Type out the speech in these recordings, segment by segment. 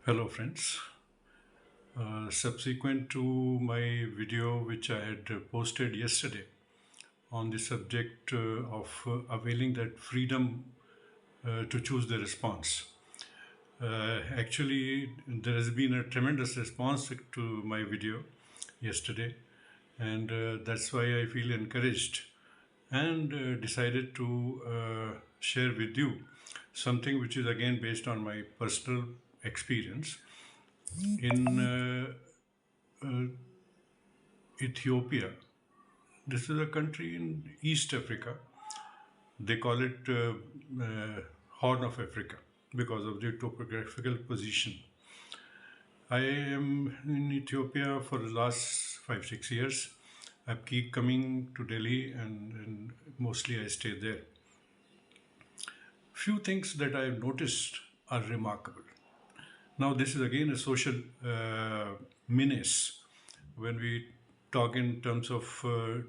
Hello, friends. Subsequent to my video, which I had posted yesterday on the subject of availing that freedom to choose the response, actually, there has been a tremendous response to my video yesterday, and that's why I feel encouraged and decided to share with you something which is again based on my personal experience in Ethiopia. This is a country in East Africa. They call it Horn of Africa because of the topographical position. I am in Ethiopia for the last 5 6 years. I keep coming to Delhi and mostly I stay there. Few things that I have noticed are remarkable. Now, this is again a social menace when we talk in terms of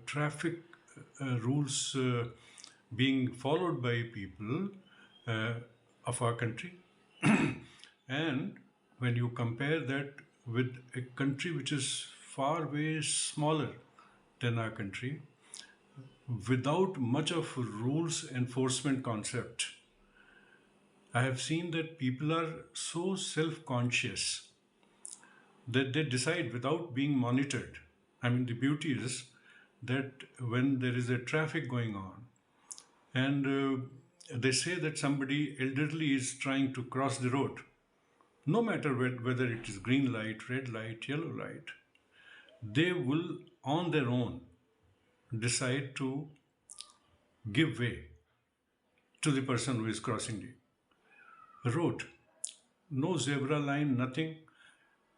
traffic rules being followed by people uh, of our country. And when you compare that with a country which is far way smaller than our country, without much of rules enforcement concept, I have seen that people are so self conscious that they decide without being monitored. I mean, the beauty is that when there is a traffic going on and they say that somebody elderly is trying to cross the road, no matter whether it is green light, red light, yellow light, they will on their own decide to give way to the person who is crossing the road. No zebra line, nothing.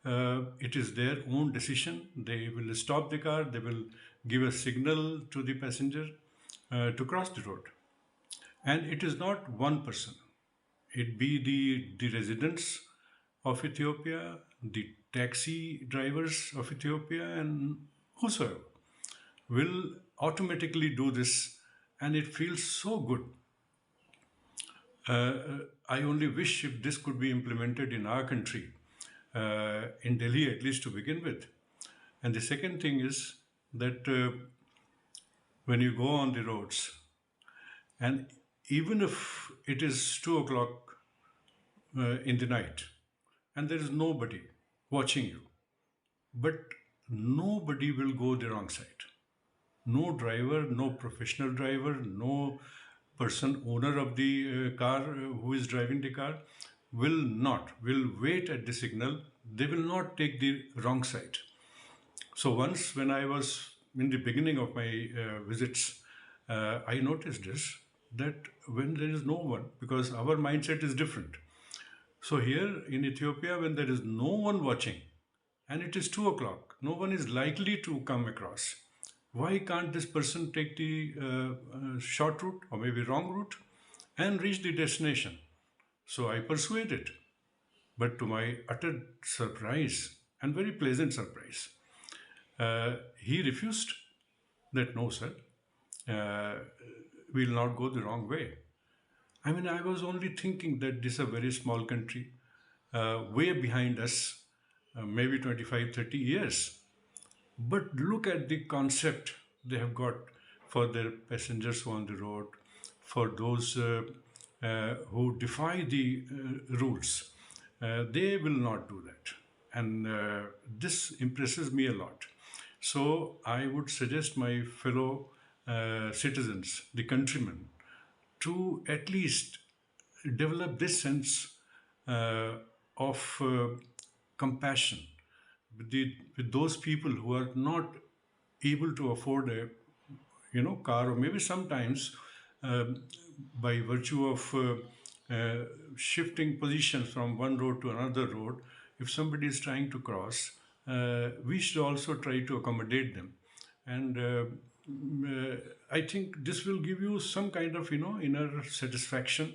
It is their own decision. They will stop the car, they will give a signal to the passenger to cross the road. And it is not one person, it be the residents of Ethiopia, the taxi drivers of Ethiopia, and whosoever will automatically do this, and it feels so good. I only wish if this could be implemented in our country, in Delhi at least to begin with. And the second thing is that when you go on the roads, and even if it is 2 o'clock in the night, and there is nobody watching you, but nobody will go the wrong side. No driver, no professional driver, no person owner of the car who is driving the car will wait at the signal. They will not take the wrong side. So once when I was in the beginning of my visits, I noticed this, that when there is no one, because our mindset is different. So here in Ethiopia, when there is no one watching and it is 2 o'clock, no one is likely to come across. Why can't this person take the short route or maybe wrong route and reach the destination? So I persuaded, but to my utter surprise and very pleasant surprise, he refused that no, sir, uh, we'll not go the wrong way. I mean, I was only thinking that this is a very small country, way behind us, maybe 25, 30 years. But look at the concept they have got for their passengers on the road, for those who defy the rules. They will not do that. And this impresses me a lot. So I would suggest my fellow citizens, the countrymen, to at least develop this sense of compassion with those people who are not able to afford a car, or maybe sometimes by virtue of shifting positions from one road to another road, if somebody is trying to cross, we should also try to accommodate them. And I think this will give you some kind of inner satisfaction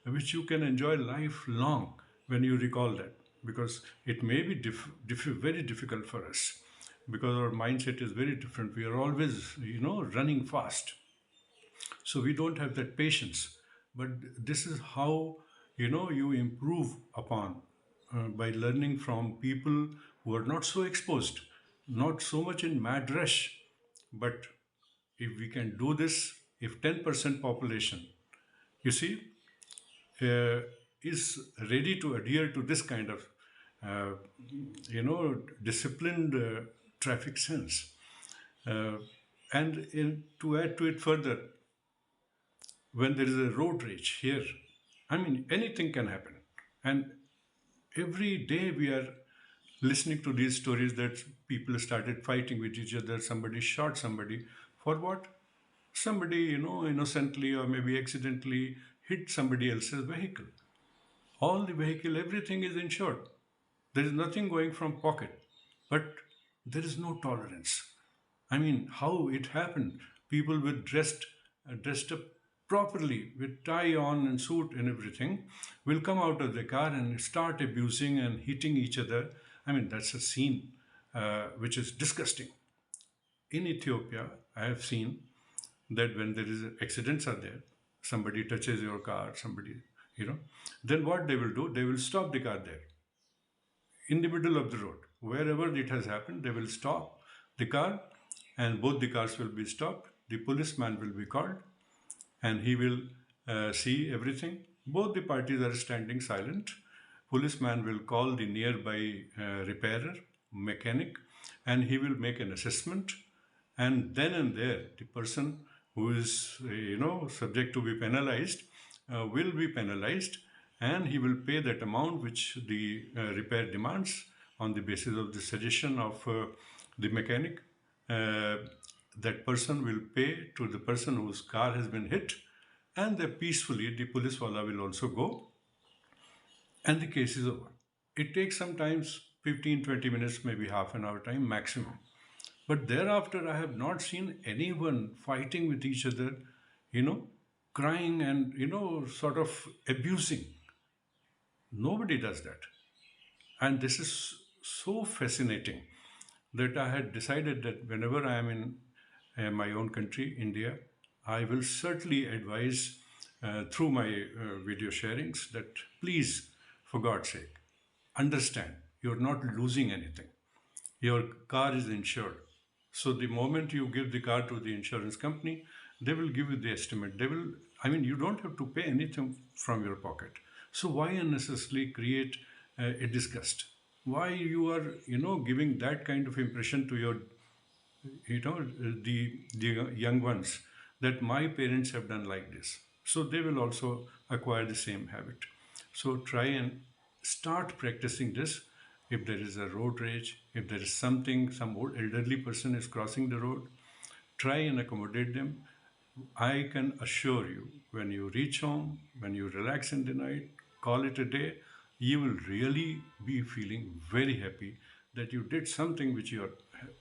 which you can enjoy lifelong when you recall that, because it may be very difficult for us because our mindset is very different. We are always running fast, so we don't have that patience. But this is how you improve upon by learning from people who are not so exposed, not so much in mad rush. But if we can do this, if 10% population, you see, uh, is ready to adhere to this kind of, uh, disciplined traffic sense. Uh, and to add to it further, when there is a road rage here, I mean, anything can happen. And every day we are listening to these stories that people started fighting with each other, somebody shot somebody. For what? Somebody, innocently or maybe accidentally hit somebody else's vehicle. All the vehicle, everything is insured. There is nothing going from pocket. But there is no tolerance. I mean, how it happened? People with dressed up properly with tie on and suit and everything will come out of the car and start abusing and hitting each other. I mean, that's a scene which is disgusting. In Ethiopia, I have seen that when there is accidents are there, somebody touches your car, somebody, then what they will do, they will stop the car there in the middle of the road. Wherever it has happened, they will stop the car and both the cars will be stopped. The policeman will be called and he will see everything. Both the parties are standing silent. Policeman will call the nearby repairer, mechanic, and he will make an assessment. And then and there, the person who is, subject to be penalized will be penalized, and he will pay that amount which the repair demands on the basis of the suggestion of the mechanic. Uh, that person will pay to the person whose car has been hit, and then peacefully the police wala will also go, and the case is over. It takes sometimes 15, 20 minutes, maybe half an hour time maximum. But thereafter, I have not seen anyone fighting with each other, you know, crying and, sort of abusing. Nobody does that. And this is so fascinating that I had decided that whenever I am in my own country, India, I will certainly advise through my video sharings that please, for God's sake, understand you're not losing anything. Your car is insured. So the moment you give the car to the insurance company, they will give you the estimate. You don't have to pay anything from your pocket. So why unnecessarily create a disgust? Why you are, giving that kind of impression to your, the young ones that my parents have done like this. So they will also acquire the same habit. So try and start practicing this. If there is a road rage, if there is something, some old elderly person is crossing the road, try and accommodate them. I can assure you, when you reach home, when you relax in the night, call it a day, you will really be feeling very happy that you did something which you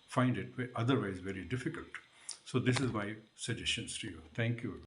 find it otherwise very difficult. So this is my suggestions to you. Thank you.